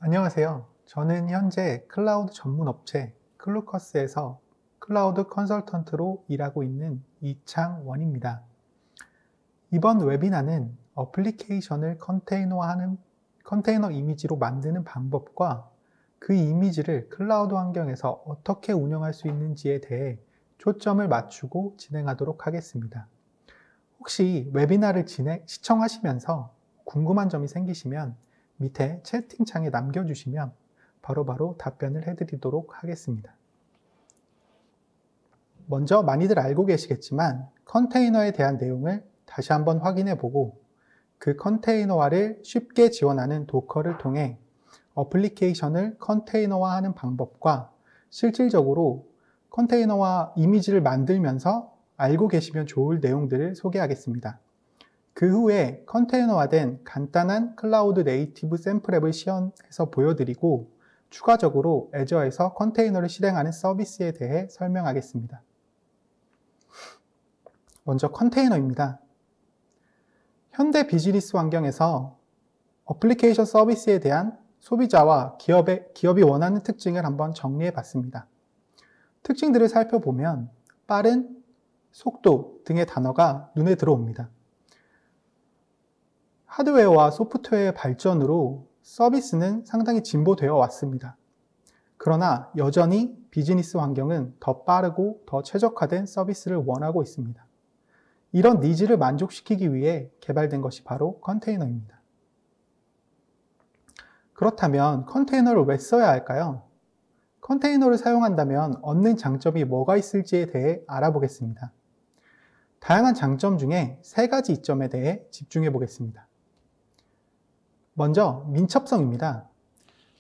안녕하세요. 저는 현재 클라우드 전문 업체 클루커스에서 클라우드 컨설턴트로 일하고 있는 이창원입니다. 이번 웨비나는 어플리케이션을 컨테이너 이미지로 만드는 방법과 그 이미지를 클라우드 환경에서 어떻게 운영할 수 있는지에 대해 초점을 맞추고 진행하도록 하겠습니다. 혹시 웨비나를 시청하시면서 궁금한 점이 생기시면 밑에 채팅창에 남겨주시면 바로바로 답변을 해드리도록 하겠습니다. 먼저 많이들 알고 계시겠지만 컨테이너에 대한 내용을 다시 한번 확인해 보고 그 컨테이너화를 쉽게 지원하는 도커를 통해 어플리케이션을 컨테이너화하는 방법과 실질적으로 컨테이너화 이미지를 만들면서 알고 계시면 좋을 내용들을 소개하겠습니다. 그 후에 컨테이너화된 간단한 클라우드 네이티브 샘플 앱을 시연해서 보여드리고 추가적으로 애저에서 컨테이너를 실행하는 서비스에 대해 설명하겠습니다. 먼저 컨테이너입니다. 현대 비즈니스 환경에서 어플리케이션 서비스에 대한 소비자와 기업이 원하는 특징을 한번 정리해 봤습니다. 특징들을 살펴보면 빠른, 속도 등의 단어가 눈에 들어옵니다. 하드웨어와 소프트웨어의 발전으로 서비스는 상당히 진보되어 왔습니다. 그러나 여전히 비즈니스 환경은 더 빠르고 더 최적화된 서비스를 원하고 있습니다. 이런 니즈를 만족시키기 위해 개발된 것이 바로 컨테이너입니다. 그렇다면 컨테이너를 왜 써야 할까요? 컨테이너를 사용한다면 얻는 장점이 뭐가 있을지에 대해 알아보겠습니다. 다양한 장점 중에 3가지 이점에 대해 집중해 보겠습니다. 먼저 민첩성입니다.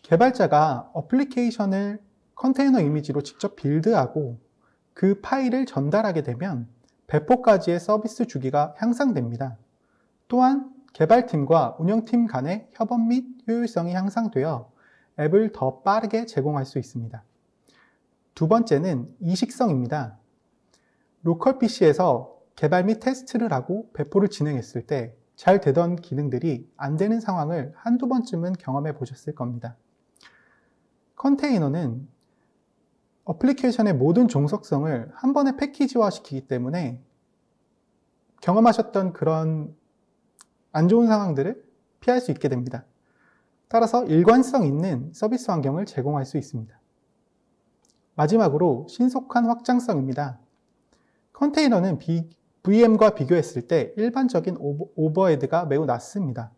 개발자가 어플리케이션을 컨테이너 이미지로 직접 빌드하고 그 파일을 전달하게 되면 배포까지의 서비스 주기가 향상됩니다. 또한 개발팀과 운영팀 간의 협업 및 효율성이 향상되어 앱을 더 빠르게 제공할 수 있습니다. 두 번째는 이식성입니다. 로컬 PC에서 개발 및 테스트를 하고 배포를 진행했을 때 잘 되던 기능들이 안 되는 상황을 한두 번쯤은 경험해 보셨을 겁니다. 컨테이너는 어플리케이션의 모든 종속성을 한 번에 패키지화 시키기 때문에 경험하셨던 그런 안 좋은 상황들을 피할 수 있게 됩니다. 따라서 일관성 있는 서비스 환경을 제공할 수 있습니다. 마지막으로 신속한 확장성입니다. 컨테이너는 VM과 비교했을 때 일반적인 오버헤드가 매우 낮습니다.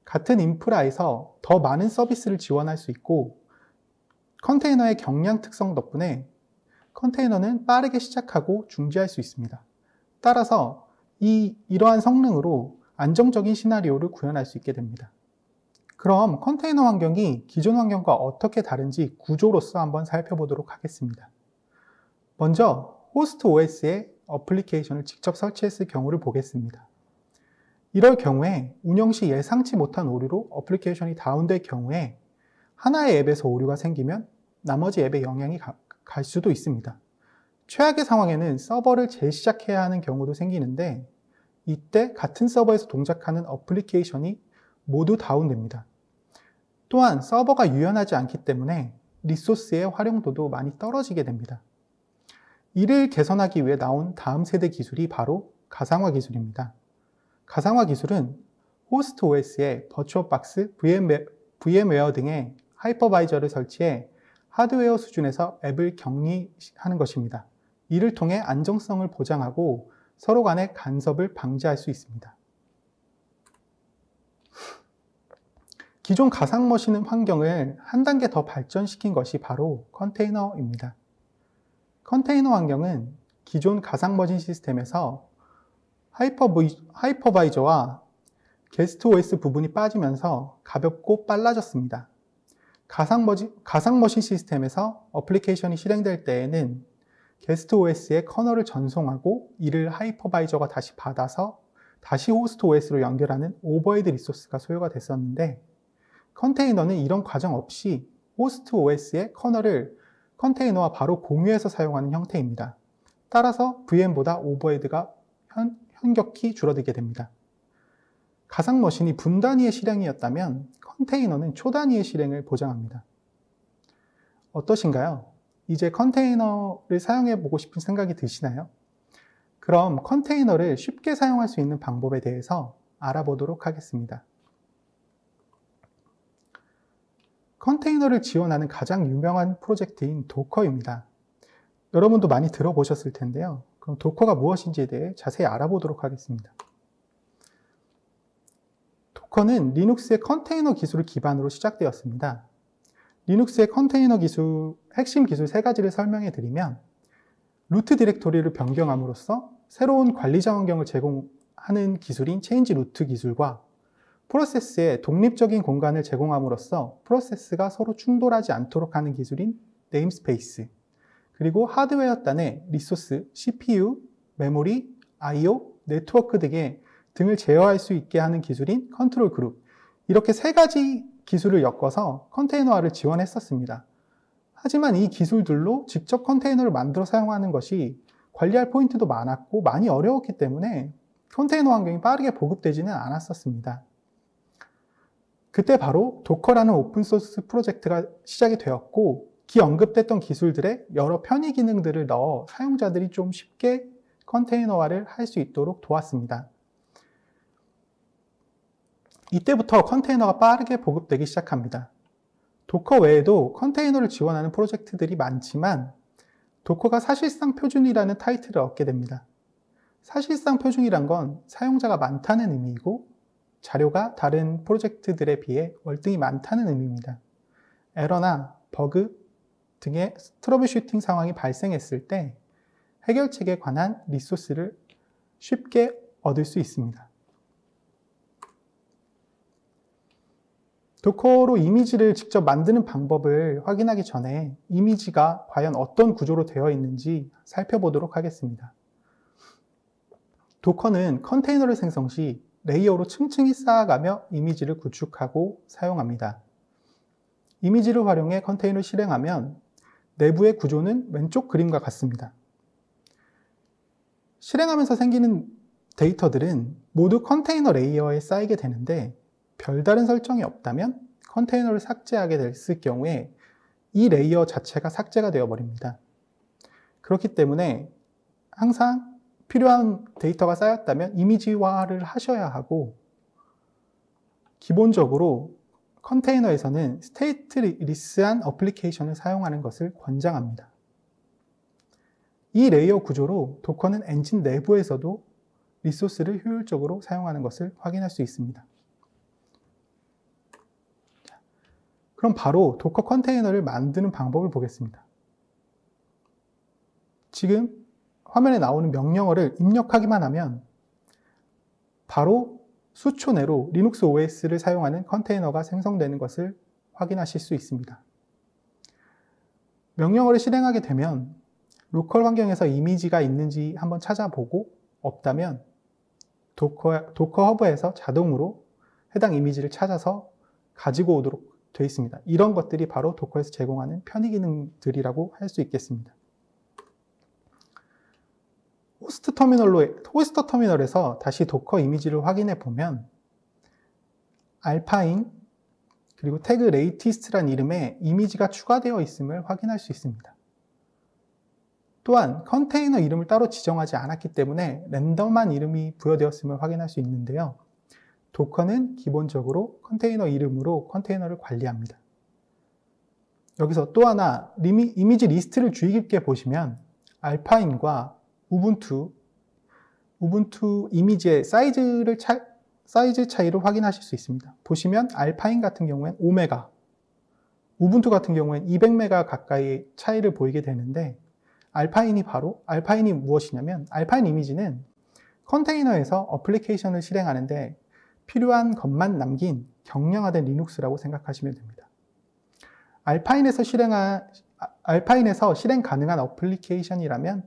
같은 인프라에서 더 많은 서비스를 지원할 수 있고 컨테이너의 경량 특성 덕분에 컨테이너는 빠르게 시작하고 중지할 수 있습니다. 따라서 이러한 성능으로 안정적인 시나리오를 구현할 수 있게 됩니다. 그럼 컨테이너 환경이 기존 환경과 어떻게 다른지 구조로서 한번 살펴보도록 하겠습니다. 먼저 호스트 OS에 어플리케이션을 직접 설치했을 경우를 보겠습니다. 이럴 경우에 운영 시 예상치 못한 오류로 어플리케이션이 다운될 경우에 하나의 앱에서 오류가 생기면 나머지 앱에 영향이 갈 수도 있습니다. 최악의 상황에는 서버를 재시작해야 하는 경우도 생기는데 이때 같은 서버에서 동작하는 어플리케이션이 모두 다운됩니다. 또한 서버가 유연하지 않기 때문에 리소스의 활용도도 많이 떨어지게 됩니다. 이를 개선하기 위해 나온 다음 세대 기술이 바로 가상화 기술입니다. 가상화 기술은 호스트 OS에 버추얼박스, VM웨어 등의 하이퍼바이저를 설치해 하드웨어 수준에서 앱을 격리하는 것입니다. 이를 통해 안정성을 보장하고 서로 간의 간섭을 방지할 수 있습니다. 기존 가상머신 환경을 한 단계 더 발전시킨 것이 바로 컨테이너입니다. 컨테이너 환경은 기존 가상머신 시스템에서 하이퍼바이저와 게스트 OS 부분이 빠지면서 가볍고 빨라졌습니다. 가상머신 시스템에서 어플리케이션이 실행될 때에는 게스트 OS의 커널을 전송하고 이를 하이퍼바이저가 다시 받아서 다시 호스트 OS로 연결하는 오버헤드 리소스가 소요가 됐었는데 컨테이너는 이런 과정 없이 호스트 OS의 커널을 컨테이너와 바로 공유해서 사용하는 형태입니다. 따라서 VM보다 오버헤드가 현격히 줄어들게 됩니다. 가상 머신이 분 단위의 실행이었다면 컨테이너는 초 단위의 실행을 보장합니다. 어떠신가요? 이제 컨테이너를 사용해 보고 싶은 생각이 드시나요? 그럼 컨테이너를 쉽게 사용할 수 있는 방법에 대해서 알아보도록 하겠습니다. 컨테이너를 지원하는 가장 유명한 프로젝트인 도커입니다. 여러분도 많이 들어보셨을 텐데요. 그럼 도커가 무엇인지에 대해 자세히 알아보도록 하겠습니다. 도커는 리눅스의 컨테이너 기술을 기반으로 시작되었습니다. 리눅스의 컨테이너 기술, 핵심 기술 3가지를 설명해 드리면 루트 디렉토리를 변경함으로써 새로운 관리자 환경을 제공하는 기술인 체인지 루트 기술과 프로세스에 독립적인 공간을 제공함으로써 프로세스가 서로 충돌하지 않도록 하는 기술인 네임스페이스, 그리고 하드웨어 단의 리소스, CPU, 메모리, I/O, 네트워크 등을 제어할 수 있게 하는 기술인 컨트롤 그룹, 이렇게 3가지 기술을 엮어서 컨테이너화를 지원했었습니다. 하지만 이 기술들로 직접 컨테이너를 만들어 사용하는 것이 관리할 포인트도 많았고 많이 어려웠기 때문에 컨테이너 환경이 빠르게 보급되지는 않았었습니다. 그때 바로 도커라는 오픈소스 프로젝트가 시작이 되었고, 기 언급됐던 기술들의 여러 편의 기능들을 넣어 사용자들이 좀 쉽게 컨테이너화를 할 수 있도록 도왔습니다. 이때부터 컨테이너가 빠르게 보급되기 시작합니다. 도커 외에도 컨테이너를 지원하는 프로젝트들이 많지만 도커가 사실상 표준이라는 타이틀을 얻게 됩니다. 사실상 표준이란 건 사용자가 많다는 의미이고 자료가 다른 프로젝트들에 비해 월등히 많다는 의미입니다. 에러나 버그 등의 트러블 슈팅 상황이 발생했을 때 해결책에 관한 리소스를 쉽게 얻을 수 있습니다. 도커로 이미지를 직접 만드는 방법을 확인하기 전에 이미지가 과연 어떤 구조로 되어 있는지 살펴보도록 하겠습니다. 도커는 컨테이너를 생성 시 레이어로 층층이 쌓아가며 이미지를 구축하고 사용합니다. 이미지를 활용해 컨테이너를 실행하면 내부의 구조는 왼쪽 그림과 같습니다. 실행하면서 생기는 데이터들은 모두 컨테이너 레이어에 쌓이게 되는데 별다른 설정이 없다면 컨테이너를 삭제하게 됐을 경우에 이 레이어 자체가 삭제가 되어버립니다. 그렇기 때문에 항상 필요한 데이터가 쌓였다면 이미지화를 하셔야 하고, 기본적으로 컨테이너에서는 스테이트리스한 어플리케이션을 사용하는 것을 권장합니다. 이 레이어 구조로 도커는 엔진 내부에서도 리소스를 효율적으로 사용하는 것을 확인할 수 있습니다. 그럼 바로 도커 컨테이너를 만드는 방법을 보겠습니다. 지금 화면에 나오는 명령어를 입력하기만 하면 바로 수초 내로 리눅스 OS를 사용하는 컨테이너가 생성되는 것을 확인하실 수 있습니다. 명령어를 실행하게 되면 로컬 환경에서 이미지가 있는지 한번 찾아보고 없다면 도커 허브에서 자동으로 해당 이미지를 찾아서 가지고 오도록 되어 있습니다. 이런 것들이 바로 도커에서 제공하는 편의 기능들이라고 할 수 있겠습니다. 호스트 터미널에서 다시 도커 이미지를 확인해 보면 알파인 그리고 태그 레이티스트란 이름의 이미지가 추가되어 있음을 확인할 수 있습니다. 또한 컨테이너 이름을 따로 지정하지 않았기 때문에 랜덤한 이름이 부여되었음을 확인할 수 있는데요. 도커는 기본적으로 컨테이너 이름으로 컨테이너를 관리합니다. 여기서 또 하나 이미지 리스트를 주의 깊게 보시면 알파인과 우분투 이미지의 사이즈 차이를 확인하실 수 있습니다. 보시면 알파인 같은 경우엔 5메가, 우분투 같은 경우엔 200메가 가까이 차이를 보이게 되는데 알파인이 무엇이냐면 알파인 이미지는 컨테이너에서 어플리케이션을 실행하는데 필요한 것만 남긴 경량화된 리눅스라고 생각하시면 됩니다. 알파인에서 실행 가능한 어플리케이션이라면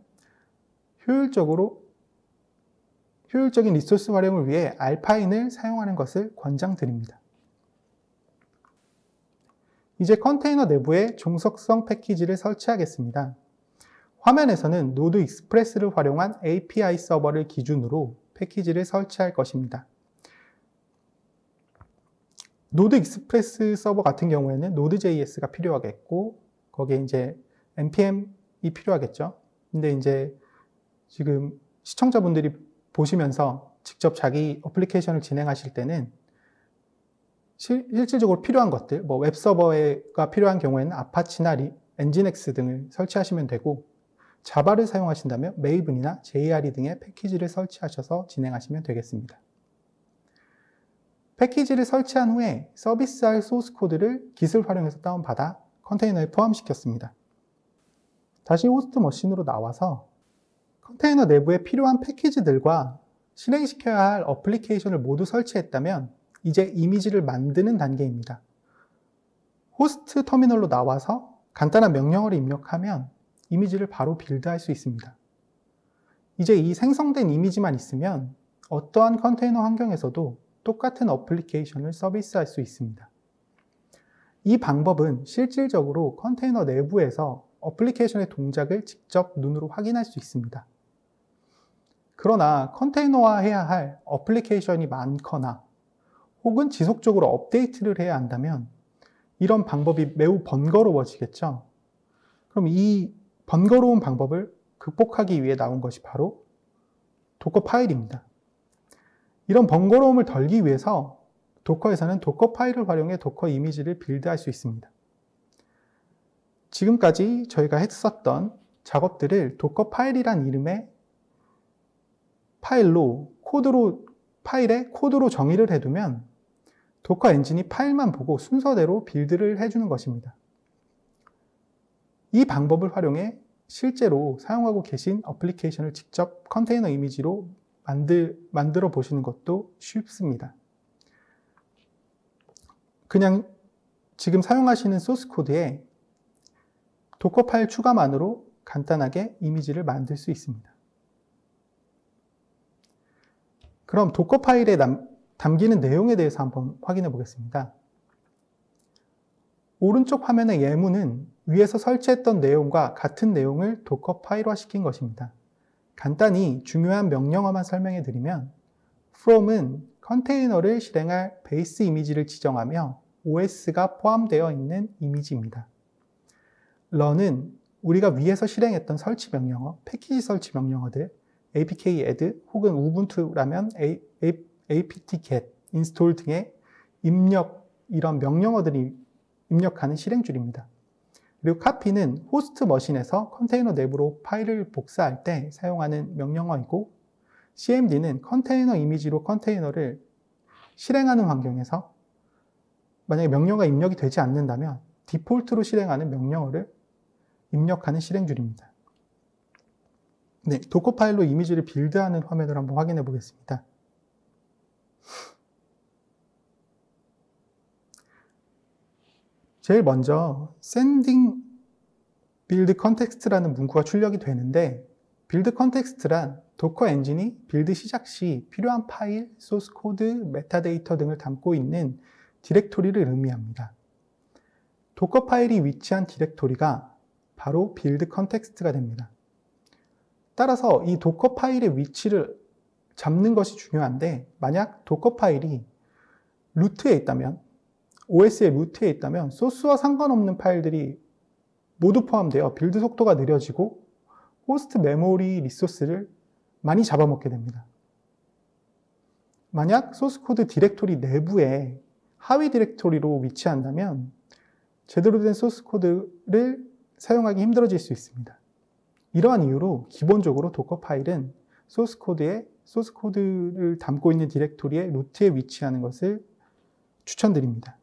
효율적인 리소스 활용을 위해 알파인을 사용하는 것을 권장드립니다. 이제 컨테이너 내부에 종속성 패키지를 설치하겠습니다. 화면에서는 노드 익스프레스를 활용한 API 서버를 기준으로 패키지를 설치할 것입니다. 노드 익스프레스 서버 같은 경우에는 Node.js가 필요하겠고, 거기에 이제 npm이 필요하겠죠. 근데 이제 지금 시청자분들이 보시면서 직접 자기 어플리케이션을 진행하실 때는 실질적으로 필요한 것들, 뭐 웹서버가 필요한 경우에는 아파치나 엔진엑스 등을 설치하시면 되고, 자바를 사용하신다면 메이븐이나 JRE 등의 패키지를 설치하셔서 진행하시면 되겠습니다. 패키지를 설치한 후에 서비스할 소스 코드를 Git을 활용해서 다운받아 컨테이너에 포함시켰습니다. 다시 호스트 머신으로 나와서 컨테이너 내부에 필요한 패키지들과 실행시켜야 할 어플리케이션을 모두 설치했다면 이제 이미지를 만드는 단계입니다. 호스트 터미널로 나와서 간단한 명령어를 입력하면 이미지를 바로 빌드할 수 있습니다. 이제 이 생성된 이미지만 있으면 어떠한 컨테이너 환경에서도 똑같은 어플리케이션을 서비스할 수 있습니다. 이 방법은 실질적으로 컨테이너 내부에서 어플리케이션의 동작을 직접 눈으로 확인할 수 있습니다. 그러나 컨테이너화해야 할 어플리케이션이 많거나 혹은 지속적으로 업데이트를 해야 한다면 이런 방법이 매우 번거로워지겠죠. 그럼 이 번거로운 방법을 극복하기 위해 나온 것이 바로 도커 파일입니다. 이런 번거로움을 덜기 위해서 도커에서는 도커 파일을 활용해 도커 이미지를 빌드할 수 있습니다. 지금까지 저희가 했었던 작업들을 도커 파일이란 이름의 파일에 코드로 정의를 해두면 도커 엔진이 파일만 보고 순서대로 빌드를 해주는 것입니다. 이 방법을 활용해 실제로 사용하고 계신 어플리케이션을 직접 컨테이너 이미지로 만들어 보시는 것도 쉽습니다. 그냥 지금 사용하시는 소스 코드에 도커 파일 추가만으로 간단하게 이미지를 만들 수 있습니다. 그럼 도커 파일에 담기는 내용에 대해서 한번 확인해 보겠습니다. 오른쪽 화면의 예문은 위에서 설치했던 내용과 같은 내용을 도커 파일화 시킨 것입니다. 간단히 중요한 명령어만 설명해 드리면 from은 컨테이너를 실행할 베이스 이미지를 지정하며 OS가 포함되어 있는 이미지입니다. run은 우리가 위에서 실행했던 설치 명령어, 패키지 설치 명령어들, apk add 혹은 우분투라면 apt-get, install 등의 이런 명령어들이 입력하는 실행줄입니다. 그리고 copy는 호스트 머신에서 컨테이너 내부로 파일을 복사할 때 사용하는 명령어이고, cmd는 컨테이너 이미지로 컨테이너를 실행하는 환경에서 만약에 명령어가 입력이 되지 않는다면 디폴트로 실행하는 명령어를 입력하는 실행줄입니다. 네, 도커 파일로 이미지를 빌드하는 화면을 한번 확인해 보겠습니다. 제일 먼저 sending build context라는 문구가 출력이 되는데, build context란 도커 엔진이 빌드 시작 시 필요한 파일, 소스 코드, 메타데이터 등을 담고 있는 디렉토리를 의미합니다. 도커 파일이 위치한 디렉토리가 바로 빌드 컨텍스트가 됩니다. 따라서 이 도커 파일의 위치를 잡는 것이 중요한데, 만약 도커 파일이 루트에 있다면, OS의 루트에 있다면 소스와 상관없는 파일들이 모두 포함되어 빌드 속도가 느려지고 호스트 메모리 리소스를 많이 잡아먹게 됩니다. 만약 소스 코드 디렉토리 내부에 하위 디렉토리로 위치한다면 제대로 된 소스 코드를 사용하기 힘들어질 수 있습니다. 이러한 이유로 기본적으로 도커 파일은 소스 코드를 담고 있는 디렉토리의 루트에 위치하는 것을 추천드립니다.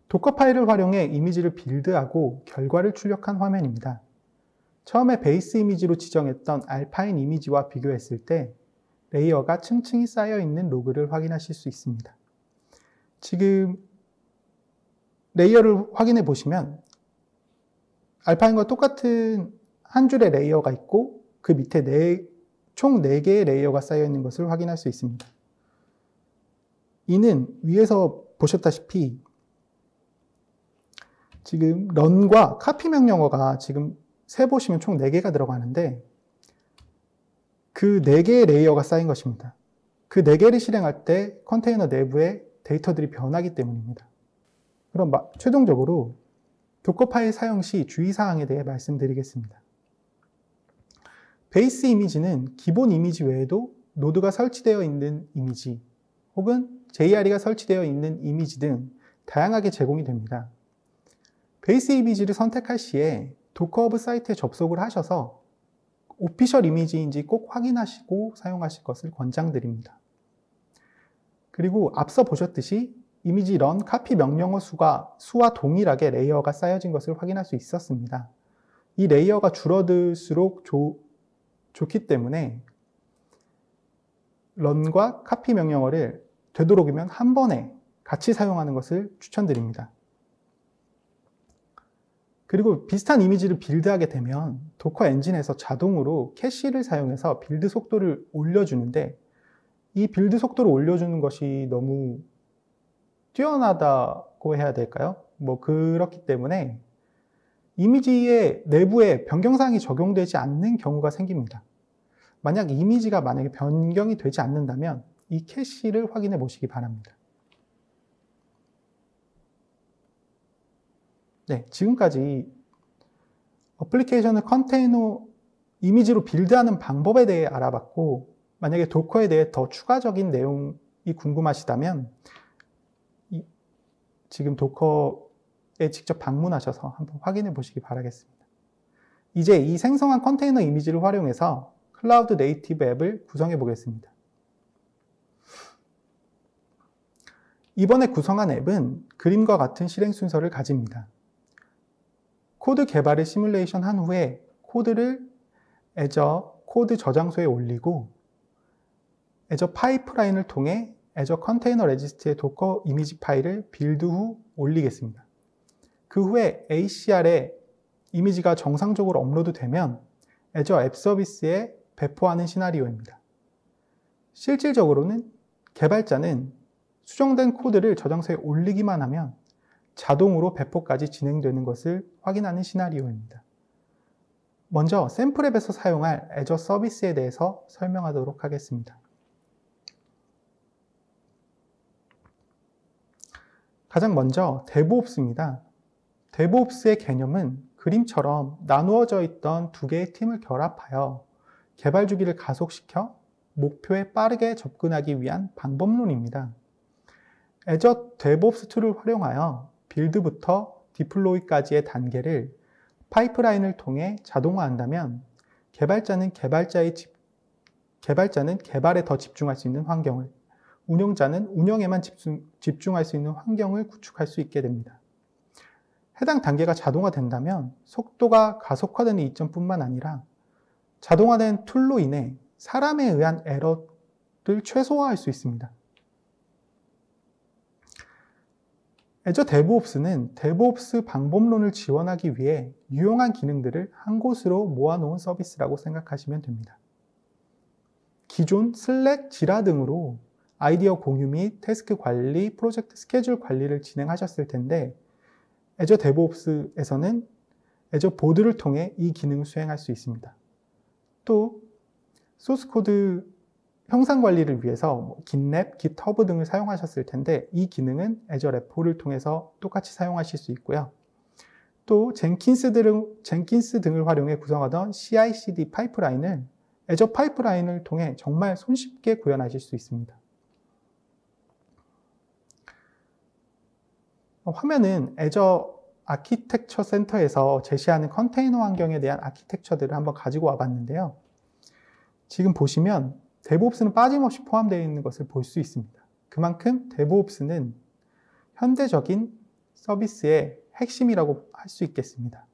도커 파일을 활용해 이미지를 빌드하고 결과를 출력한 화면입니다. 처음에 베이스 이미지로 지정했던 알파인 이미지와 비교했을 때 레이어가 층층이 쌓여 있는 로그를 확인하실 수 있습니다. 지금 레이어를 확인해 보시면 알파인과 똑같은 한 줄의 레이어가 있고 그 밑에 총 4개의 레이어가 쌓여 있는 것을 확인할 수 있습니다. 이는 위에서 보셨다시피 지금 run과 copy 명령어가 지금 세보시면 총 4개가 들어가는데 그 4개의 레이어가 쌓인 것입니다. 그 4개를 실행할 때 컨테이너 내부의 데이터들이 변하기 때문입니다. 그럼 최종적으로 도커 파일 사용 시 주의사항에 대해 말씀드리겠습니다. 베이스 이미지는 기본 이미지 외에도 노드가 설치되어 있는 이미지 혹은 JRE가 설치되어 있는 이미지 등 다양하게 제공이 됩니다. 베이스 이미지를 선택할 시에 도커 허브 사이트에 접속을 하셔서 오피셜 이미지인지 꼭 확인하시고 사용하실 것을 권장드립니다. 그리고 앞서 보셨듯이 이미지 run copy 명령어 수와 동일하게 레이어가 쌓여진 것을 확인할 수 있었습니다. 이 레이어가 줄어들수록 좋기 때문에 run과 copy 명령어를 되도록이면 한 번에 같이 사용하는 것을 추천드립니다. 그리고 비슷한 이미지를 빌드하게 되면 도커 엔진에서 자동으로 캐시를 사용해서 빌드 속도를 올려주는데 이 빌드 속도를 올려주는 것이 너무 뛰어나다고 해야 될까요? 그렇기 때문에 이미지의 내부에 변경사항이 적용되지 않는 경우가 생깁니다. 만약 이미지가 만약에 변경이 되지 않는다면 이 캐시를 확인해 보시기 바랍니다. 네, 지금까지 어플리케이션을 컨테이너 이미지로 빌드하는 방법에 대해 알아봤고, 만약에 도커에 대해 더 추가적인 내용이 궁금하시다면 지금 도커에 직접 방문하셔서 한번 확인해 보시기 바라겠습니다. 이제 이 생성한 컨테이너 이미지를 활용해서 클라우드 네이티브 앱을 구성해 보겠습니다. 이번에 구성한 앱은 그림과 같은 실행 순서를 가집니다. 코드 개발을 시뮬레이션 한 후에 코드를 애저 코드 저장소에 올리고 애저 파이프라인을 통해 애저 컨테이너 레지스트의 도커 이미지 파일을 빌드 후 올리겠습니다. 그 후에 ACR에 이미지가 정상적으로 업로드되면 애저 앱 서비스에 배포하는 시나리오입니다. 실질적으로는 개발자는 수정된 코드를 저장소에 올리기만 하면 자동으로 배포까지 진행되는 것을 확인하는 시나리오입니다. 먼저 샘플앱에서 사용할 애저 서비스에 대해서 설명하도록 하겠습니다. 가장 먼저 데브옵스입니다. 데브옵스의 개념은 그림처럼 나누어져 있던 두 개의 팀을 결합하여 개발 주기를 가속시켜 목표에 빠르게 접근하기 위한 방법론입니다. 애저 데브옵스 툴을 활용하여 빌드부터 디플로이까지의 단계를 파이프라인을 통해 자동화한다면 개발자는 개발에 더 집중할 수 있는 환경을, 운영자는 운영에만 집중할 수 있는 환경을 구축할 수 있게 됩니다. 해당 단계가 자동화된다면 속도가 가속화되는 이점뿐만 아니라 자동화된 툴로 인해 사람에 의한 에러를 최소화할 수 있습니다. 애저 데브옵스는 데브옵스 방법론을 지원하기 위해 유용한 기능들을 한 곳으로 모아놓은 서비스라고 생각하시면 됩니다. 기존 슬랙, 지라 등으로 아이디어 공유 및 태스크 관리, 프로젝트 스케줄 관리를 진행하셨을 텐데 애저 데브옵스에서는 애저 보드를 통해 이 기능을 수행할 수 있습니다. 또 소스 코드 형상 관리를 위해서 GitLab, GitHub 등을 사용하셨을 텐데 이 기능은 애저 레포를 통해서 똑같이 사용하실 수 있고요. 또 젠킨스 등을 활용해 구성하던 CI/CD 파이프라인을 애저 파이프라인을 통해 정말 손쉽게 구현하실 수 있습니다. 화면은 애저 아키텍처 센터에서 제시하는 컨테이너 환경에 대한 아키텍처들을 한번 가지고 와봤는데요. 지금 보시면 데브옵스는 빠짐없이 포함되어 있는 것을 볼 수 있습니다. 그만큼 데브옵스는 현대적인 서비스의 핵심이라고 할 수 있겠습니다.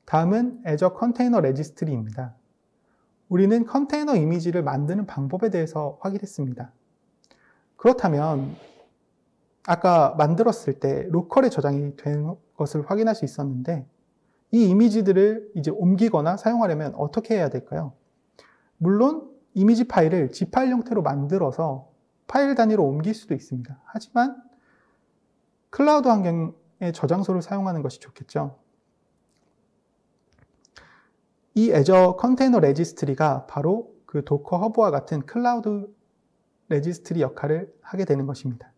다음은 애저 컨테이너 레지스트리입니다. 우리는 컨테이너 이미지를 만드는 방법에 대해서 확인했습니다. 그렇다면 아까 만들었을 때 로컬에 저장이 된 것을 확인할 수 있었는데 이 이미지들을 이제 옮기거나 사용하려면 어떻게 해야 될까요? 물론 이미지 파일을 zip 파일 형태로 만들어서 파일 단위로 옮길 수도 있습니다. 하지만 클라우드 환경의 저장소를 사용하는 것이 좋겠죠. 이 애저 컨테이너 레지스트리가 바로 그 도커 허브와 같은 클라우드 레지스트리 역할을 하게 되는 것입니다.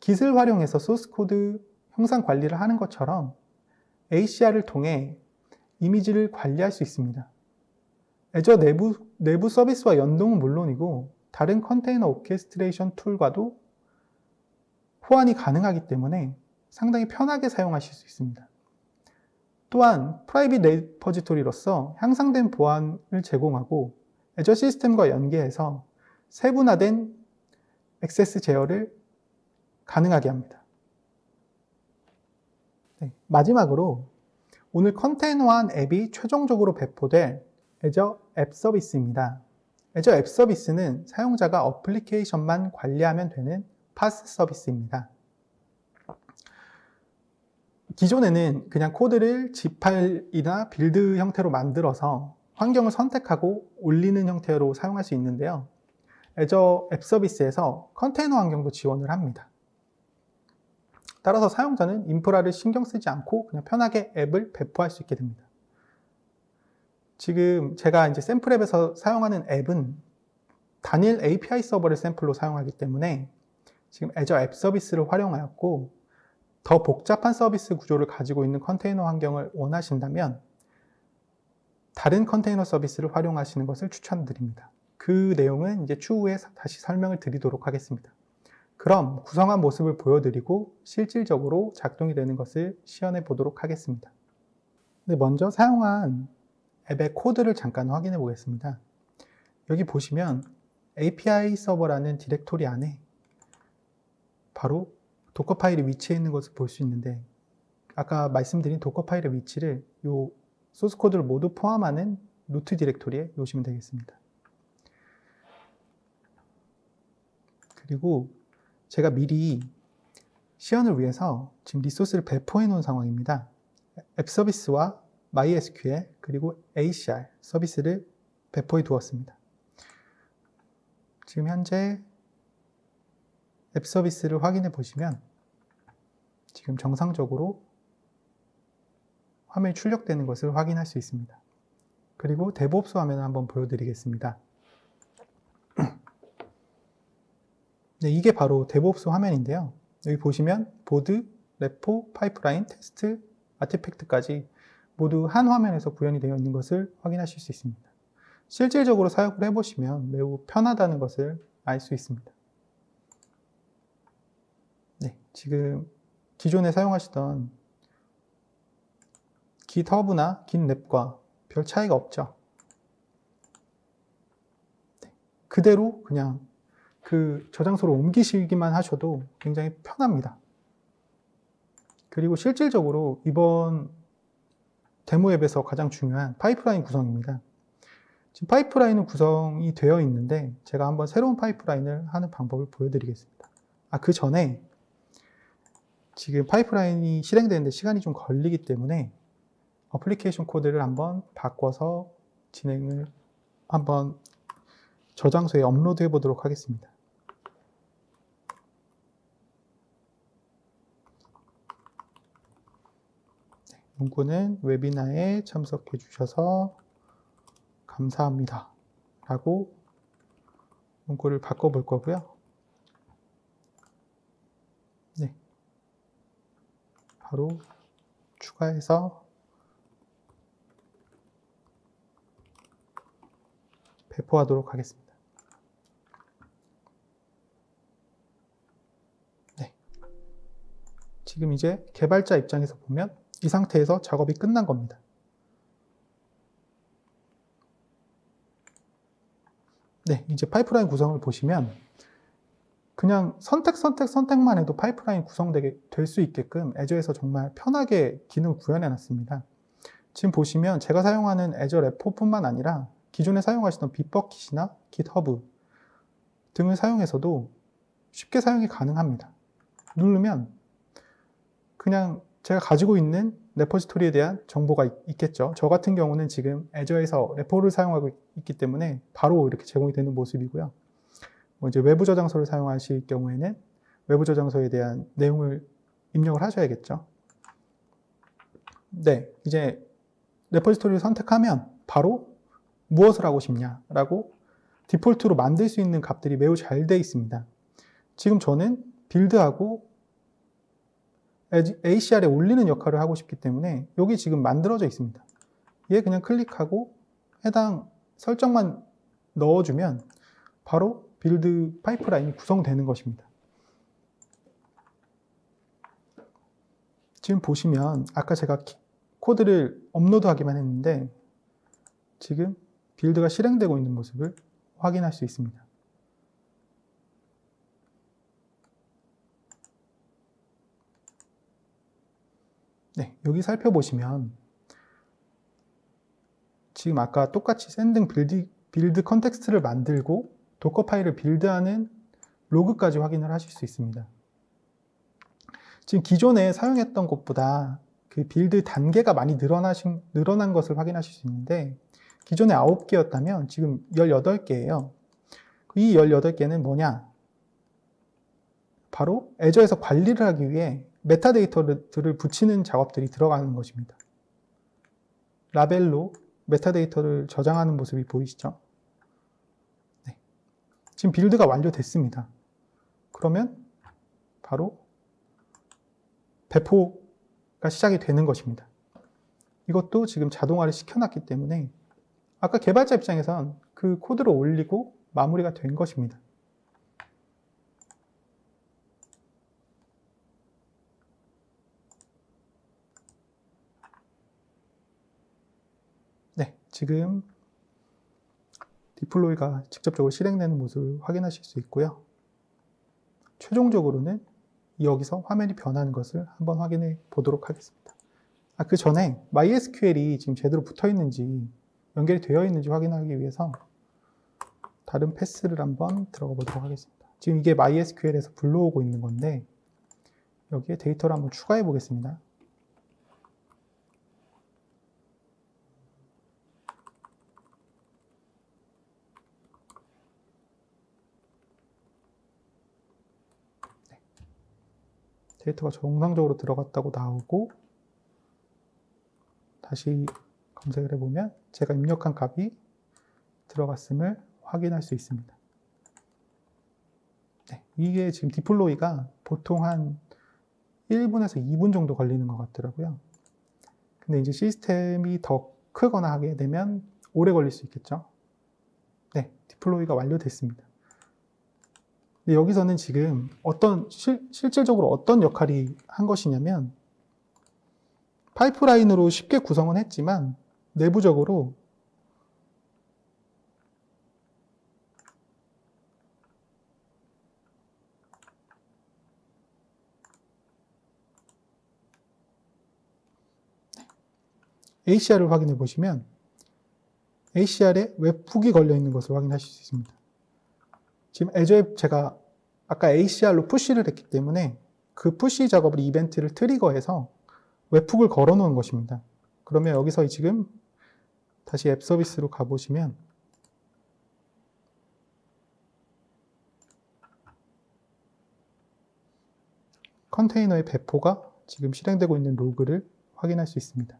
Git을 활용해서 소스 코드 형상 관리를 하는 것처럼 ACR을 통해 이미지를 관리할 수 있습니다. 애저 내부 서비스와 연동은 물론이고 다른 컨테이너 오케스트레이션 툴과도 호환이 가능하기 때문에 상당히 편하게 사용하실 수 있습니다. 또한 프라이빗 레포지토리로서 향상된 보안을 제공하고 애저 시스템과 연계해서 세분화된 액세스 제어를 가능하게 합니다. 네, 마지막으로 오늘 컨테이너화한 앱이 최종적으로 배포될 애저 앱 서비스입니다. 애저 앱 서비스는 사용자가 어플리케이션만 관리하면 되는 파스 서비스입니다. 기존에는 그냥 코드를 zip 파일이나 빌드 형태로 만들어서 환경을 선택하고 올리는 형태로 사용할 수 있는데요. 애저 앱 서비스에서 컨테이너 환경도 지원을 합니다. 따라서 사용자는 인프라를 신경 쓰지 않고 그냥 편하게 앱을 배포할 수 있게 됩니다. 지금 제가 이제 샘플 앱에서 사용하는 앱은 단일 API 서버를 샘플로 사용하기 때문에 지금 애저 앱 서비스를 활용하였고 더 복잡한 서비스 구조를 가지고 있는 컨테이너 환경을 원하신다면 다른 컨테이너 서비스를 활용하시는 것을 추천드립니다. 그 내용은 이제 추후에 다시 설명을 드리도록 하겠습니다. 그럼 구성한 모습을 보여드리고 실질적으로 작동이 되는 것을 시연해 보도록 하겠습니다. 먼저 사용한 앱의 코드를 잠깐 확인해 보겠습니다. 여기 보시면 API 서버라는 디렉토리 안에 바로 도커 파일이 위치해 있는 것을 볼 수 있는데 아까 말씀드린 도커 파일의 위치를 이 소스 코드를 모두 포함하는 루트 디렉토리에 놓으시면 되겠습니다. 그리고 제가 미리 시연을 위해서 지금 리소스를 배포해 놓은 상황입니다. 앱 서비스와 MySQL 그리고 ACR 서비스를 배포해 두었습니다. 지금 현재 앱 서비스를 확인해 보시면 지금 정상적으로 화면이 출력되는 것을 확인할 수 있습니다. 그리고 데브옵스 화면을 한번 보여드리겠습니다. 네, 이게 바로 데브옵스 화면인데요. 여기 보시면 보드, 레포, 파이프라인, 테스트, 아티팩트까지 모두 한 화면에서 구현이 되어 있는 것을 확인하실 수 있습니다. 실질적으로 사용을 해보시면 매우 편하다는 것을 알 수 있습니다. 네, 지금 기존에 사용하시던 GitHub나 GitLab과 별 차이가 없죠. 네, 그대로 그냥 그 저장소로 옮기시기만 하셔도 굉장히 편합니다. 그리고 실질적으로 이번 데모 앱에서 가장 중요한 파이프라인 구성입니다. 지금 파이프라인은 구성이 되어 있는데 제가 한번 새로운 파이프라인을 하는 방법을 보여드리겠습니다. 그 전에 지금 파이프라인이 실행되는데 시간이 좀 걸리기 때문에 어플리케이션 코드를 한번 바꿔서 진행을 한번 저장소에 업로드 해 보도록 하겠습니다. 문구는 웨비나에 참석해 주셔서 감사합니다 라고 문구를 바꿔볼 거고요. 네, 바로 추가해서 배포하도록 하겠습니다. 네, 지금 이제 개발자 입장에서 보면 이 상태에서 작업이 끝난 겁니다. 네, 이제 파이프라인 구성을 보시면 그냥 선택만 해도 파이프라인 구성되게 될 수 있게끔 애저에서 정말 편하게 기능을 구현해 놨습니다. 지금 보시면 제가 사용하는 애저 레포뿐만 아니라 기존에 사용하시던 빗버킷이나 깃허브 등을 사용해서도 쉽게 사용이 가능합니다. 누르면 그냥 제가 가지고 있는 레포지토리에 대한 정보가 있겠죠. 저 같은 경우는 지금 애저에서 레포를 사용하고 있기 때문에 바로 이렇게 제공이 되는 모습이고요. 이제 외부 저장소를 사용하실 경우에는 외부 저장소에 대한 내용을 입력을 하셔야겠죠. 네, 이제 레포지토리를 선택하면 바로 무엇을 하고 싶냐라고 디폴트로 만들 수 있는 값들이 매우 잘 되어 있습니다. 지금 저는 빌드하고 ACR에 올리는 역할을 하고 싶기 때문에 여기 지금 만들어져 있습니다. 얘 그냥 클릭하고 해당 설정만 넣어주면 바로 빌드 파이프라인이 구성되는 것입니다. 지금 보시면 아까 제가 코드를 업로드하기만 했는데 지금 빌드가 실행되고 있는 모습을 확인할 수 있습니다. 네, 여기 살펴보시면 지금 아까 똑같이 샌딩 빌드 컨텍스트를 만들고 도커 파일을 빌드하는 로그까지 확인을 하실 수 있습니다. 지금 기존에 사용했던 것보다 그 빌드 단계가 많이 늘어난 것을 확인하실 수 있는데 기존에 9개였다면 지금 18개예요. 이 18개는 뭐냐? 바로 애저에서 관리를 하기 위해 메타데이터들을 붙이는 작업들이 들어가는 것입니다. 라벨로 메타데이터를 저장하는 모습이 보이시죠? 네. 지금 빌드가 완료됐습니다. 그러면 바로 배포가 시작이 되는 것입니다. 이것도 지금 자동화를 시켜놨기 때문에 아까 개발자 입장에선 그 코드를 올리고 마무리가 된 것입니다. 네, 지금 디플로이가 직접적으로 실행되는 모습을 확인하실 수 있고요. 최종적으로는 여기서 화면이 변하는 것을 한번 확인해 보도록 하겠습니다. 그 전에 MySQL이 지금 제대로 붙어 있는지 연결이 되어 있는지 확인하기 위해서 다른 패스를 한번 들어가 보도록 하겠습니다. 지금 이게 MySQL에서 불러오고 있는 건데 여기에 데이터를 한번 추가해 보겠습니다. 데이터가 정상적으로 들어갔다고 나오고 다시 검색을 해보면 제가 입력한 값이 들어갔음을 확인할 수 있습니다. 네, 이게 지금 디플로이가 보통 한 1분에서 2분 정도 걸리는 것 같더라고요. 근데 이제 시스템이 더 크거나 하게 되면 오래 걸릴 수 있겠죠. 네, 디플로이가 완료됐습니다. 근데 여기서는 지금 실질적으로 어떤 역할이 한 것이냐면 파이프라인으로 쉽게 구성은 했지만 내부적으로 ACR을 확인해 보시면 ACR에 웹훅이 걸려 있는 것을 확인하실 수 있습니다. 지금 애저에 제가 아까 ACR로 푸시를 했기 때문에 그 푸시 작업을 이벤트를 트리거해서 웹훅을 걸어 놓은 것입니다. 그러면 여기서 지금 다시 앱 서비스로 가보시면 컨테이너의 배포가 지금 실행되고 있는 로그를 확인할 수 있습니다.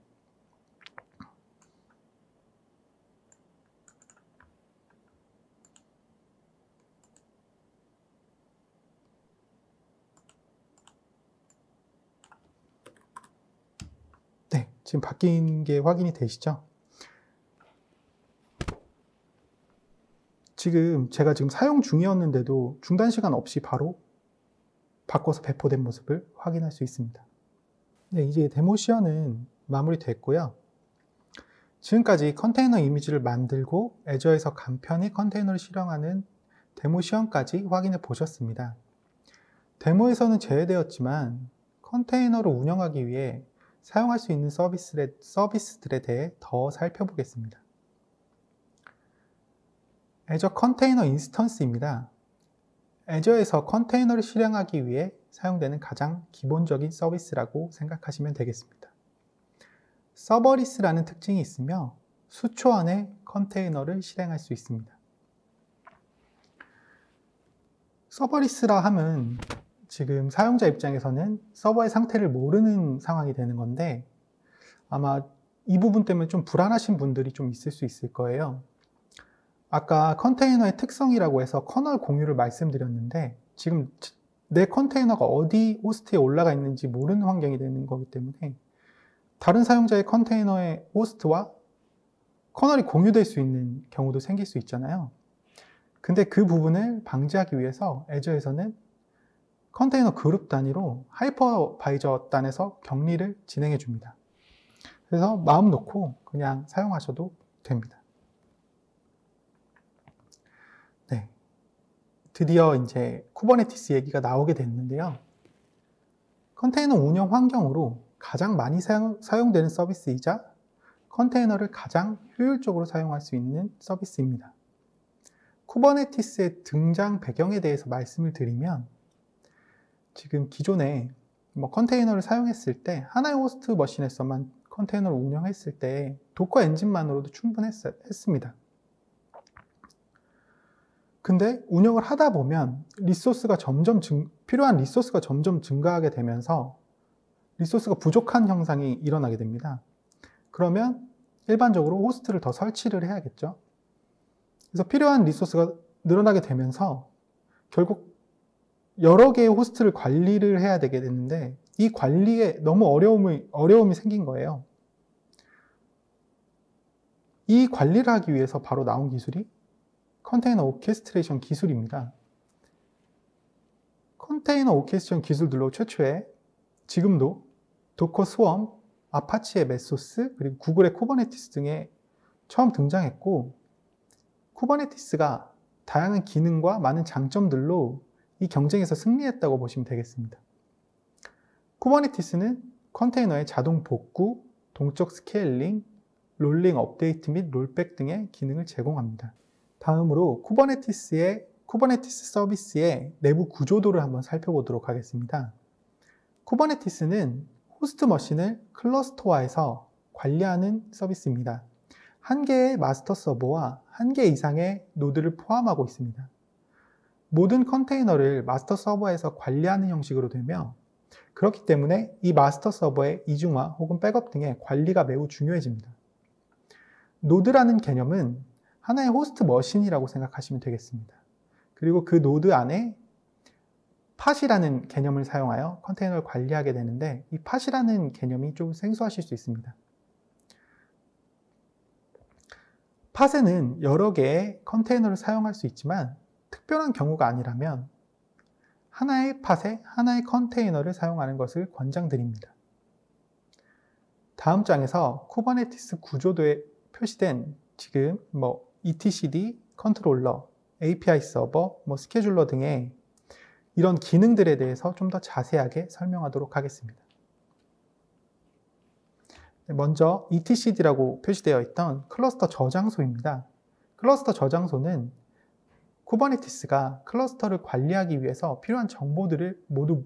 네, 지금 바뀐 게 확인이 되시죠? 제가 지금 사용 중이었는데도 중단 시간 없이 바로 바꿔서 배포된 모습을 확인할 수 있습니다. 네, 이제 데모 시연은 마무리됐고요. 지금까지 컨테이너 이미지를 만들고 애저에서 간편히 컨테이너를 실행하는 데모 시연까지 확인해 보셨습니다. 데모에서는 제외되었지만 컨테이너를 운영하기 위해 사용할 수 있는 서비스들에 대해 더 살펴보겠습니다. 애저 컨테이너 인스턴스입니다. 애저에서 컨테이너를 실행하기 위해 사용되는 가장 기본적인 서비스라고 생각하시면 되겠습니다. 서버리스라는 특징이 있으며 수초 안에 컨테이너를 실행할 수 있습니다. 서버리스라 함은 지금 사용자 입장에서는 서버의 상태를 모르는 상황이 되는 건데 아마 이 부분 때문에 좀 불안하신 분들이 좀 있을 수 있을 거예요. 아까 컨테이너의 특성이라고 해서 커널 공유를 말씀드렸는데 지금 내 컨테이너가 어디 호스트에 올라가 있는지 모르는 환경이 되는 거기 때문에 다른 사용자의 컨테이너의 호스트와 커널이 공유될 수 있는 경우도 생길 수 있잖아요. 근데 그 부분을 방지하기 위해서 애저에서는 컨테이너 그룹 단위로 하이퍼바이저 단에서 격리를 진행해 줍니다. 그래서 마음 놓고 그냥 사용하셔도 됩니다. 네. 드디어 이제 쿠버네티스 얘기가 나오게 됐는데요. 컨테이너 운영 환경으로 가장 많이 사용되는 서비스이자 컨테이너를 가장 효율적으로 사용할 수 있는 서비스입니다. 쿠버네티스의 등장 배경에 대해서 말씀을 드리면 지금 기존에 컨테이너를 사용했을 때 하나의 호스트 머신에서만 컨테이너를 운영했을 때 도커 엔진만으로도 충분했습니다. 근데 운영을 하다 보면 필요한 리소스가 점점 증가하게 되면서 리소스가 부족한 현상이 일어나게 됩니다. 그러면 일반적으로 호스트를 더 설치를 해야겠죠. 그래서 필요한 리소스가 늘어나게 되면서 결국 여러 개의 호스트를 관리를 해야 되게 됐는데 이 관리에 너무 어려움이 생긴 거예요. 이 관리를 하기 위해서 바로 나온 기술이 컨테이너 오케스트레이션 기술입니다. 컨테이너 오케스트레이션 기술들로 최초에 지금도 도커 스웜, 아파치의 메소스, 그리고 구글의 쿠버네티스 등에 처음 등장했고 쿠버네티스가 다양한 기능과 많은 장점들로 이 경쟁에서 승리했다고 보시면 되겠습니다. 쿠버네티스는 컨테이너의 자동 복구, 동적 스케일링, 롤링 업데이트 및 롤백 등의 기능을 제공합니다. 다음으로 쿠버네티스 서비스의 내부 구조도를 한번 살펴보도록 하겠습니다. 쿠버네티스는 호스트 머신을 클러스터화해서 관리하는 서비스입니다. 한 개의 마스터 서버와 한 개 이상의 노드를 포함하고 있습니다. 모든 컨테이너를 마스터 서버에서 관리하는 형식으로 되며 그렇기 때문에 이 마스터 서버의 이중화 혹은 백업 등의 관리가 매우 중요해집니다. 노드라는 개념은 하나의 호스트 머신이라고 생각하시면 되겠습니다. 그리고 그 노드 안에 팟이라는 개념을 사용하여 컨테이너를 관리하게 되는데 이 팟이라는 개념이 좀 생소하실 수 있습니다. 팟에는 여러 개의 컨테이너를 사용할 수 있지만 특별한 경우가 아니라면 하나의 팟에 하나의 컨테이너를 사용하는 것을 권장드립니다. 다음 장에서 쿠버네티스 구조도에 표시된 지금 etcd, 컨트롤러, API 서버, 스케줄러 등의 이런 기능들에 대해서 좀 더 자세하게 설명하도록 하겠습니다. 먼저 etcd라고 표시되어 있던 클러스터 저장소입니다. 클러스터 저장소는 쿠버네티스가 클러스터를 관리하기 위해서 필요한 정보들을 모두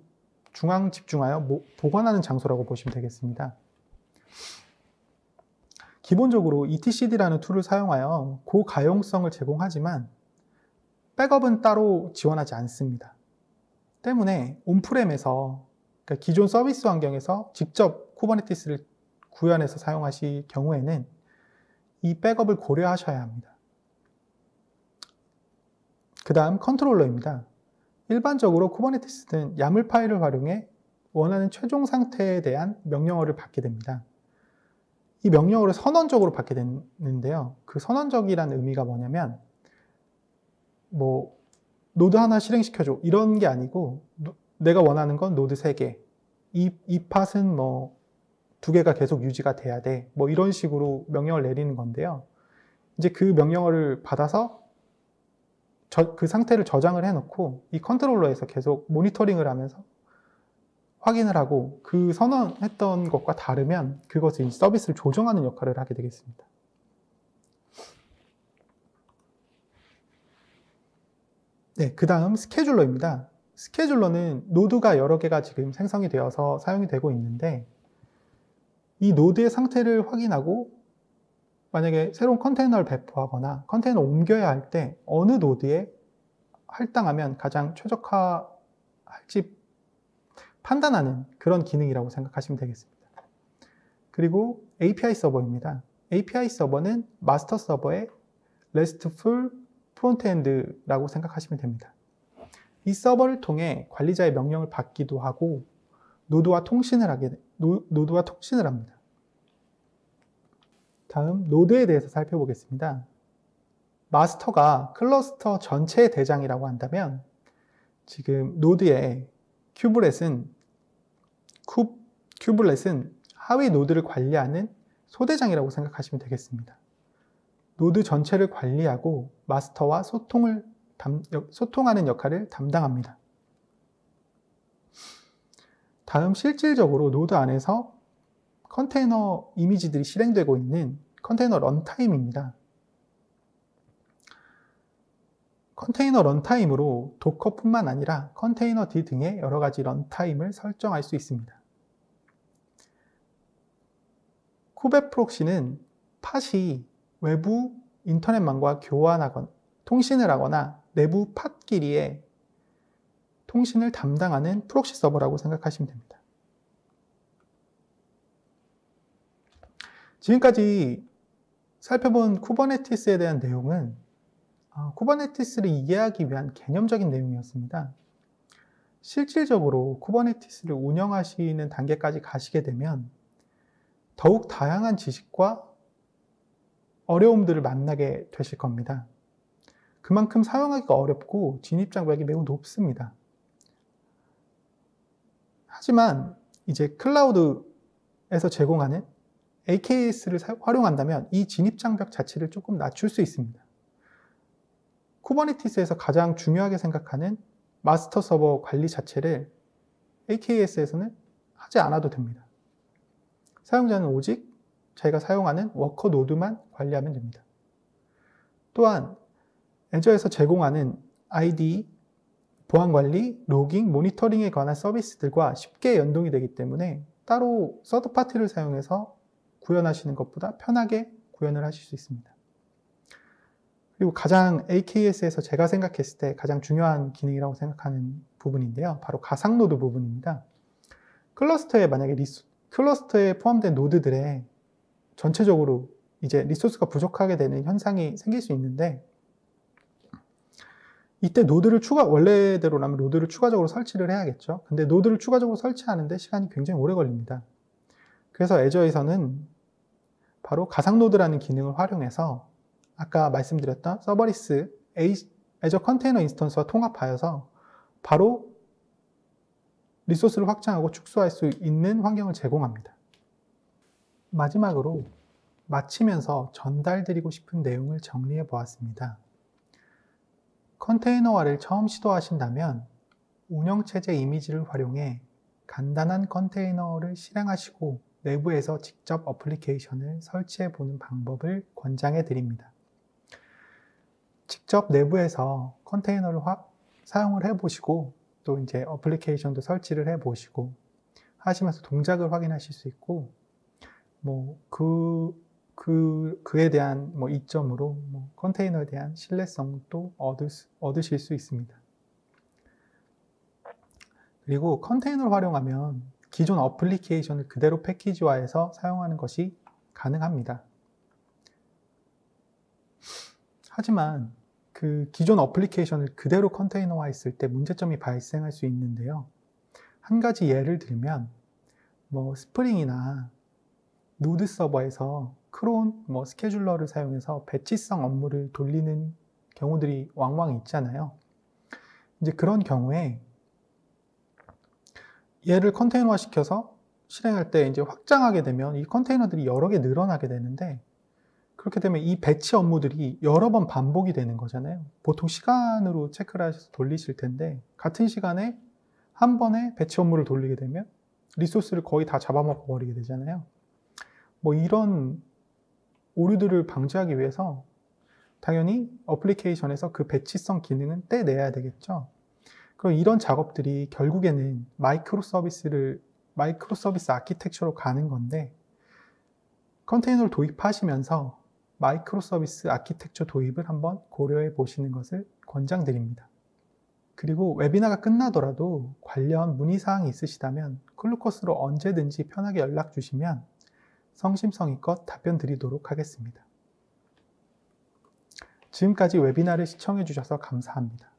중앙 집중하여 보관하는 장소라고 보시면 되겠습니다. 기본적으로 etcd라는 툴을 사용하여 고가용성을 제공하지만 백업은 따로 지원하지 않습니다. 때문에 온프렘에서 그러니까 기존 서비스 환경에서 직접 쿠버네티스를 구현해서 사용하실 경우에는 이 백업을 고려하셔야 합니다. 그 다음 컨트롤러입니다. 일반적으로 쿠버네티스는 야물 파일을 활용해 원하는 최종 상태에 대한 명령어를 받게 됩니다. 이 명령어를 선언적으로 받게 되는데요. 그 선언적이라는 의미가 뭐냐면 노드 하나 실행시켜줘 이런 게 아니고 내가 원하는 건 노드 3개 이 팟은 2개가 계속 유지가 돼야 돼 이런 식으로 명령을 내리는 건데요. 이제 그 명령어를 받아서 그 상태를 저장을 해놓고 이 컨트롤러에서 계속 모니터링을 하면서 확인을 하고 그 선언했던 것과 다르면 그것을 서비스를 조정하는 역할을 하게 되겠습니다. 네, 그 다음 스케줄러입니다. 스케줄러는 노드가 여러 개가 지금 생성이 되어서 사용이 되고 있는데 이 노드의 상태를 확인하고 만약에 새로운 컨테이너를 배포하거나 컨테이너를 옮겨야 할 때 어느 노드에 할당하면 가장 최적화할지 판단하는 그런 기능이라고 생각하시면 되겠습니다. 그리고 API 서버입니다. API 서버는 마스터 서버의 RESTful 프론트엔드라고 생각하시면 됩니다. 이 서버를 통해 관리자의 명령을 받기도 하고 노드와 통신을 합니다. 다음 노드에 대해서 살펴보겠습니다. 마스터가 클러스터 전체의 대장이라고 한다면 지금 노드의 큐블렛은 하위 노드를 관리하는 소대장이라고 생각하시면 되겠습니다. 노드 전체를 관리하고 마스터와 소통하는 역할을 담당합니다. 다음 실질적으로 노드 안에서 컨테이너 이미지들이 실행되고 있는 컨테이너 런타임입니다. 컨테이너 런타임으로 도커뿐만 아니라 컨테이너D 등의 여러 가지 런타임을 설정할 수 있습니다. 쿠베프록시는 팟이 외부 인터넷망과 통신을 하거나 내부 팟끼리의 통신을 담당하는 프록시 서버라고 생각하시면 됩니다. 지금까지 살펴본 쿠버네티스에 대한 내용은 쿠버네티스를 이해하기 위한 개념적인 내용이었습니다. 실질적으로 쿠버네티스를 운영하시는 단계까지 가시게 되면 더욱 다양한 지식과 어려움들을 만나게 되실 겁니다. 그만큼 사용하기가 어렵고 진입장벽이 매우 높습니다. 하지만 이제 클라우드에서 제공하는 AKS를 활용한다면 이 진입장벽 자체를 조금 낮출 수 있습니다. 쿠버네티스에서 가장 중요하게 생각하는 마스터 서버 관리 자체를 AKS에서는 하지 않아도 됩니다. 사용자는 오직 자기가 사용하는 워커 노드만 관리하면 됩니다. 또한 애저에서 제공하는 ID, 보안관리, 로깅, 모니터링에 관한 서비스들과 쉽게 연동이 되기 때문에 따로 서드파티를 사용해서 구현하시는 것보다 편하게 구현을 하실 수 있습니다. 그리고 가장 AKS에서 제가 생각했을 때 가장 중요한 기능이라고 생각하는 부분인데요. 바로 가상노드 부분입니다. 클러스터에 만약에 클러스터에 포함된 노드들의 전체적으로 이제 리소스가 부족하게 되는 현상이 생길 수 있는데 이때 원래대로라면 노드를 추가적으로 설치를 해야겠죠. 근데 노드를 추가적으로 설치하는데 시간이 굉장히 오래 걸립니다. 그래서 애저에서는 바로 가상노드라는 기능을 활용해서 아까 말씀드렸던 서버리스 애저 컨테이너 인스턴스와 통합하여서 바로 리소스를 확장하고 축소할 수 있는 환경을 제공합니다. 마지막으로 마치면서 전달드리고 싶은 내용을 정리해 보았습니다. 컨테이너화를 처음 시도하신다면 운영체제 이미지를 활용해 간단한 컨테이너를 실행하시고 내부에서 직접 어플리케이션을 설치해 보는 방법을 권장해 드립니다. 직접 내부에서 컨테이너를 사용을 해 보시고 또 이제 어플리케이션도 설치를 해 보시고 하시면서 동작을 확인하실 수 있고 그에 대한 이점으로 컨테이너에 대한 신뢰성도 얻으실 수 있습니다. 그리고 컨테이너를 활용하면 기존 어플리케이션을 그대로 패키지화해서 사용하는 것이 가능합니다. 하지만 그 기존 어플리케이션을 그대로 컨테이너화 했을 때 문제점이 발생할 수 있는데요. 한 가지 예를 들면 스프링이나 노드 서버에서 크론 스케줄러를 사용해서 배치성 업무를 돌리는 경우들이 왕왕 있잖아요. 이제 그런 경우에 얘를 컨테이너화 시켜서 실행할 때 이제 확장하게 되면 이 컨테이너들이 여러 개 늘어나게 되는데 그렇게 되면 이 배치 업무들이 여러 번 반복이 되는 거잖아요. 보통 시간으로 체크를 하셔서 돌리실 텐데 같은 시간에 한 번에 배치 업무를 돌리게 되면 리소스를 거의 다 잡아먹어 버리게 되잖아요. 이런 오류들을 방지하기 위해서 당연히 어플리케이션에서 그 배치성 기능은 떼내야 되겠죠. 그럼 이런 작업들이 결국에는 마이크로 서비스 아키텍처로 가는 건데 컨테이너를 도입하시면서 마이크로 서비스 아키텍처 도입을 한번 고려해 보시는 것을 권장드립니다. 그리고 웨비나가 끝나더라도 관련 문의사항이 있으시다면 클루커스로 언제든지 편하게 연락 주시면 성심성의껏 답변 드리도록 하겠습니다. 지금까지 웨비나를 시청해 주셔서 감사합니다.